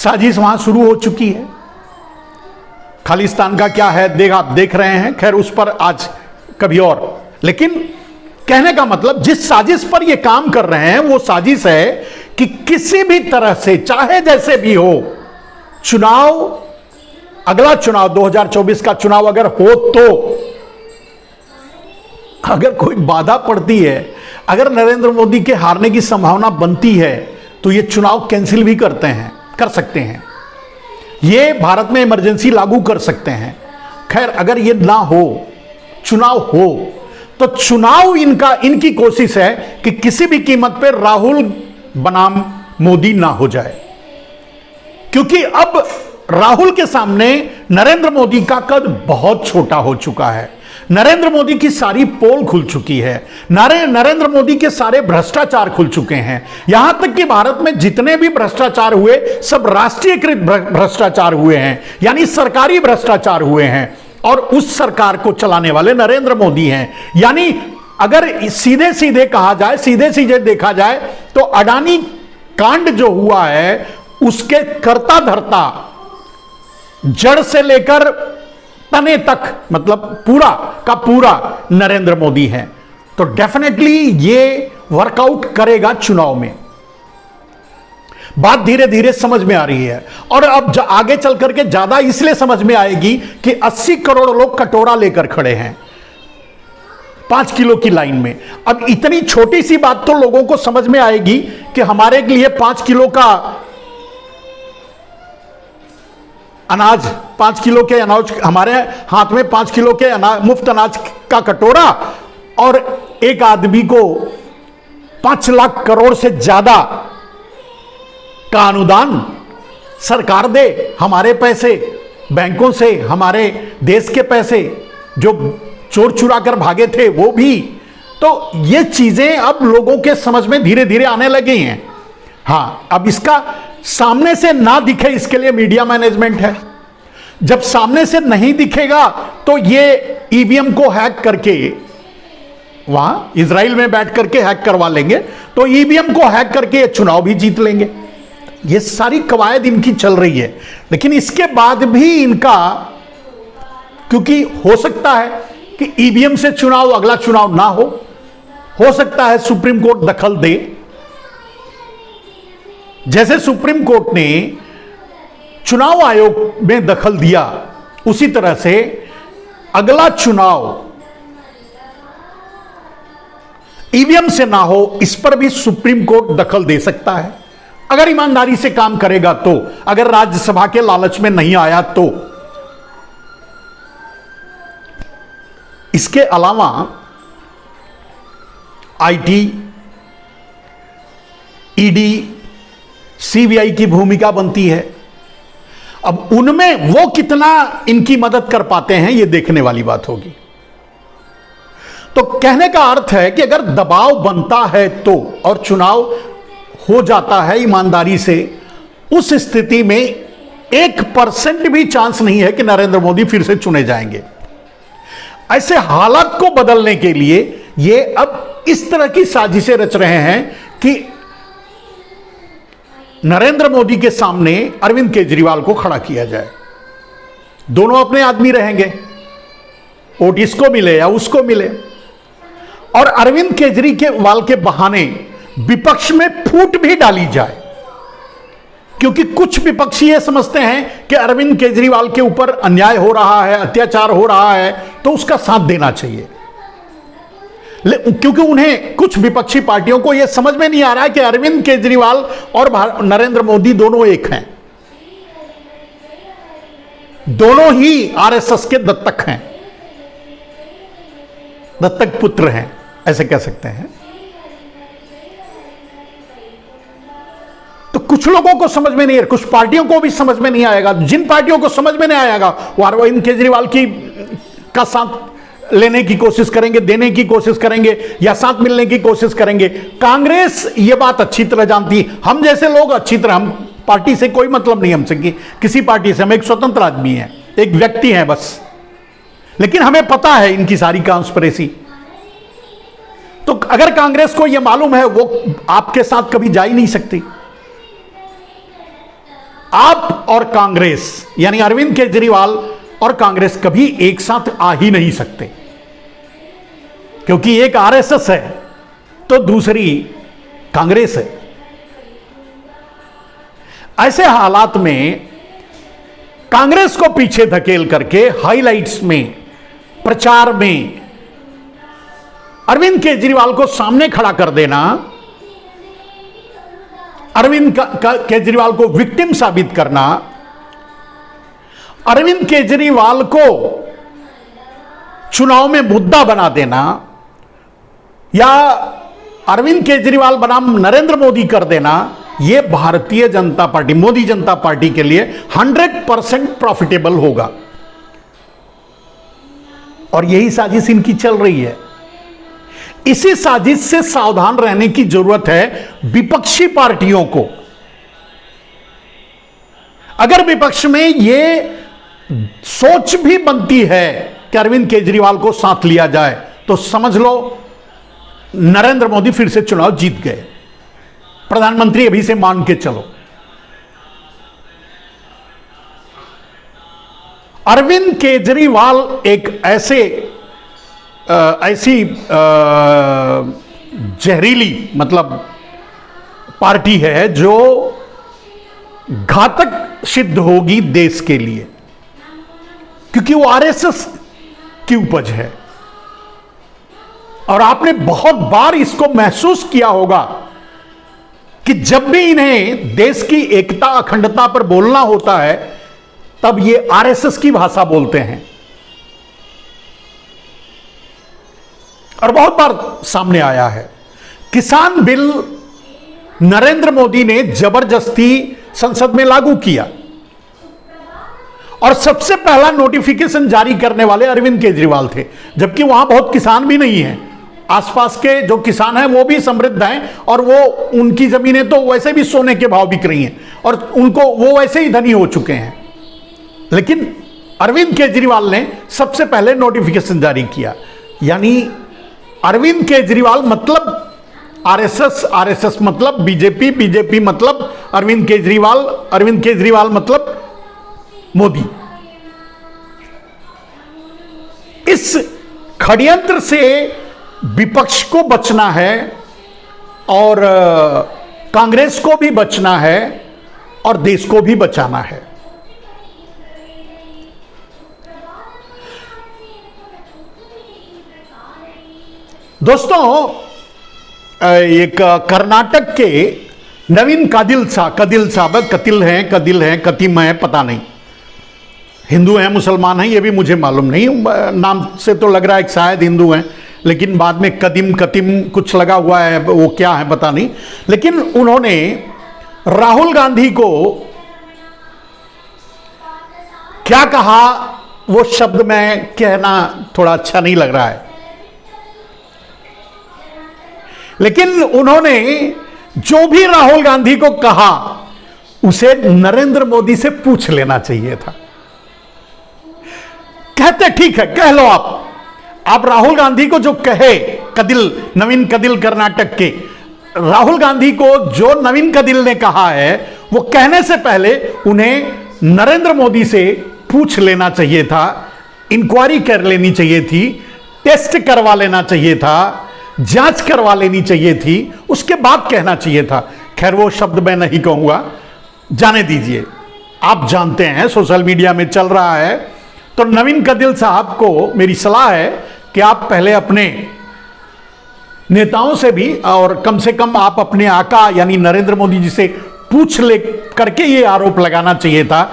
साजिश वहां शुरू हो चुकी है। खालिस्तान का क्या है आप देख रहे हैं, खैर उस पर आज कभी और। लेकिन कहने का मतलब जिस साजिश पर ये काम कर रहे हैं वो साजिश है कि किसी भी तरह से चाहे जैसे भी हो, चुनाव, अगला चुनाव 2024 का चुनाव अगर हो तो अगर कोई बाधा पड़ती है, अगर नरेंद्र मोदी के हारने की संभावना बनती है तो ये चुनाव कैंसिल भी कर सकते हैं। ये भारत में इमरजेंसी लागू कर सकते हैं। खैर अगर ये ना हो, चुनाव हो, तो चुनाव इनकी कोशिश है कि किसी भी कीमत पर राहुल बनाम मोदी ना हो जाए, क्योंकि अब राहुल के सामने नरेंद्र मोदी का कद बहुत छोटा हो चुका है। नरेंद्र मोदी की सारी पोल खुल चुकी है, नरेंद्र मोदी के सारे भ्रष्टाचार खुल चुके हैं। यहां तक कि भारत में जितने भी भ्रष्टाचार हुए सब राष्ट्रीयकृत भ्रष्टाचार हुए हैं, यानी सरकारी भ्रष्टाचार हुए हैं, और उस सरकार को चलाने वाले नरेंद्र मोदी हैं। यानी अगर सीधे सीधे कहा जाए, सीधे सीधे देखा जाए तो अडानी कांड जो हुआ है उसके कर्ता धर्ता जड़ से लेकर तने तक, मतलब पूरा का पूरा नरेंद्र मोदी है। तो डेफिनेटली ये वर्कआउट करेगा चुनाव में। बात धीरे धीरे समझ में आ रही है, और अब आगे चल करके ज्यादा इसलिए समझ में आएगी कि 80 करोड़ लोग कटोरा लेकर खड़े हैं 5 किलो की लाइन में। अब इतनी छोटी सी बात तो लोगों को समझ में आएगी कि हमारे लिए 5 किलो का अनाज, 5 किलो के अनाज, हमारे हाथ में 5 किलो के मुफ्त अनाज का कटोरा, और एक आदमी को 5 लाख करोड़ से ज्यादा का अनुदान सरकार दे, हमारे पैसे, बैंकों से हमारे देश के पैसे जो चोर चुरा कर भागे थे वो भी। तो ये चीजें अब लोगों के समझ में धीरे धीरे आने लगी हैं। हां, अब इसका सामने से ना दिखे इसके लिए मीडिया मैनेजमेंट है। जब सामने से नहीं दिखेगा तो ये ईवीएम को हैक करके वहां इजराइल में बैठ करके हैक करवा लेंगे, तो ईवीएम को हैक करके ये चुनाव भी जीत लेंगे। ये सारी कवायद इनकी चल रही है। लेकिन इसके बाद भी इनका, क्योंकि हो सकता है कि ईवीएम से चुनाव, अगला चुनाव ना हो सकता है सुप्रीम कोर्ट दखल दे। जैसे सुप्रीम कोर्ट ने चुनाव आयोग में दखल दिया, उसी तरह से अगला चुनाव ईवीएम से ना हो, इस पर भी सुप्रीम कोर्ट दखल दे सकता है, अगर ईमानदारी से काम करेगा तो, अगर राज्यसभा के लालच में नहीं आया तो। इसके अलावा आईटी, ईडी, सीबीआई की भूमिका बनती है। अब उनमें वो कितना इनकी मदद कर पाते हैं ये देखने वाली बात होगी। तो कहने का अर्थ है कि अगर दबाव बनता है तो, और चुनाव हो जाता है ईमानदारी से, उस स्थिति में 1% भी चांस नहीं है कि नरेंद्र मोदी फिर से चुने जाएंगे। ऐसे हालात को बदलने के लिए ये अब इस तरह की साजिशें रच रहे हैं कि नरेंद्र मोदी के सामने अरविंद केजरीवाल को खड़ा किया जाए। दोनों अपने आदमी रहेंगे, वोट इसको मिले या उसको मिले, और अरविंद केजरीवाल के बहाने विपक्ष में फूट भी डाली जाए, क्योंकि कुछ विपक्षी ये समझते हैं कि अरविंद केजरीवाल के ऊपर अन्याय हो रहा है, अत्याचार हो रहा है, तो उसका साथ देना चाहिए। क्योंकि उन्हें, कुछ विपक्षी पार्टियों को यह समझ में नहीं आ रहा है कि अरविंद केजरीवाल और नरेंद्र मोदी दोनों एक हैं, दोनों ही आरएसएस के दत्तक हैं, दत्तक पुत्र हैं, ऐसे कह सकते हैं। तो कुछ लोगों को समझ में नहीं है, कुछ पार्टियों को भी समझ में नहीं आएगा। जिन पार्टियों को समझ में नहीं आएगा वो अरविंद केजरीवाल का साथ लेने की कोशिश करेंगे, देने की कोशिश करेंगे, या साथ मिलने की कोशिश करेंगे। कांग्रेस ये बात अच्छी तरह जानती है, हम जैसे लोग अच्छी तरह, हम पार्टी से कोई मतलब नहीं हमसे, किसी पार्टी से, हम एक स्वतंत्र आदमी हैं, एक व्यक्ति हैं बस। लेकिन हमें पता है इनकी सारी कॉन्स्पिरेसी। तो अगर कांग्रेस को यह मालूम है, वो आपके साथ कभी जा ही नहीं सकती। आप और कांग्रेस यानी अरविंद केजरीवाल और कांग्रेस कभी एक साथ आ ही नहीं सकते, क्योंकि एक आरएसएस है तो दूसरी कांग्रेस है। ऐसे हालात में कांग्रेस को पीछे धकेल करके हाइलाइट्स में, प्रचार में अरविंद केजरीवाल को सामने खड़ा कर देना, अरविंद केजरीवाल को विक्टिम साबित करना, अरविंद केजरीवाल को चुनाव में मुद्दा बना देना या अरविंद केजरीवाल बनाम नरेंद्र मोदी कर देना, यह भारतीय जनता पार्टी, मोदी जनता पार्टी के लिए 100% प्रॉफिटेबल होगा। और यही साजिश इनकी चल रही है। इसी साजिश से सावधान रहने की जरूरत है विपक्षी पार्टियों को। अगर विपक्ष में यह सोच भी बनती है कि अरविंद केजरीवाल को साथ लिया जाए, तो समझ लो नरेंद्र मोदी फिर से चुनाव जीत गए। प्रधानमंत्री अभी से मान के चलो। अरविंद केजरीवाल एक ऐसी जहरीली मतलब पार्टी है जो घातक सिद्ध होगी देश के लिए, क्योंकि वो आरएसएस की उपज है। और आपने बहुत बार इसको महसूस किया होगा कि जब भी इन्हें देश की एकता अखंडता पर बोलना होता है, तब ये आरएसएस की भाषा बोलते हैं। और बहुत बार सामने आया है। किसान बिल नरेंद्र मोदी ने जबरदस्ती संसद में लागू किया और सबसे पहला नोटिफिकेशन जारी करने वाले अरविंद केजरीवाल थे, जबकि वहां बहुत किसान भी नहीं हैं। आसपास के जो किसान हैं वो भी समृद्ध हैं और वो उनकी जमीनें तो वैसे भी सोने के भाव बिक रही हैं और उनको वो वैसे ही धनी हो चुके हैं। लेकिन अरविंद केजरीवाल ने सबसे पहले नोटिफिकेशन जारी किया। यानी अरविंद केजरीवाल मतलब आरएसएस, आरएसएस मतलब बीजेपी, बीजेपी मतलब अरविंद केजरीवाल, अरविंद केजरीवाल मतलब मोदी। इस षड्यंत्र से विपक्ष को बचना है और कांग्रेस को भी बचना है और देश को भी बचाना है। दोस्तों, एक कर्नाटक के नवीन कदिल साहब, कतिल हैं, कतिम है, पता नहीं, हिंदू हैं मुसलमान हैं ये भी मुझे मालूम नहीं, नाम से तो लग रहा है कि शायद हिंदू हैं, लेकिन बाद में कतिम कुछ लगा हुआ है, वो क्या है पता नहीं। लेकिन उन्होंने राहुल गांधी को क्या कहा, वो शब्द में कहना थोड़ा अच्छा नहीं लग रहा है, लेकिन उन्होंने जो भी राहुल गांधी को कहा उसे नरेंद्र मोदी से पूछ लेना चाहिए था। कहते ठीक है, कह लो आप राहुल गांधी को जो कहे, नवीन कदिल कर्नाटक के राहुल गांधी को जो नवीन कदिल ने कहा है, वो कहने से पहले उन्हें नरेंद्र मोदी से पूछ लेना चाहिए था, इंक्वायरी कर लेनी चाहिए थी, टेस्ट करवा लेना चाहिए था, जांच करवा लेनी चाहिए थी, उसके बाद कहना चाहिए था। खैर वो शब्द मैं नहीं कहूंगा, जाने दीजिए। आप जानते हैं सोशल मीडिया में चल रहा है। तो नवीन कदिल साहब को मेरी सलाह है कि आप पहले अपने नेताओं से भी, और कम से कम आप अपने आका यानी नरेंद्र मोदी जी से पूछ ले करके ये आरोप लगाना चाहिए था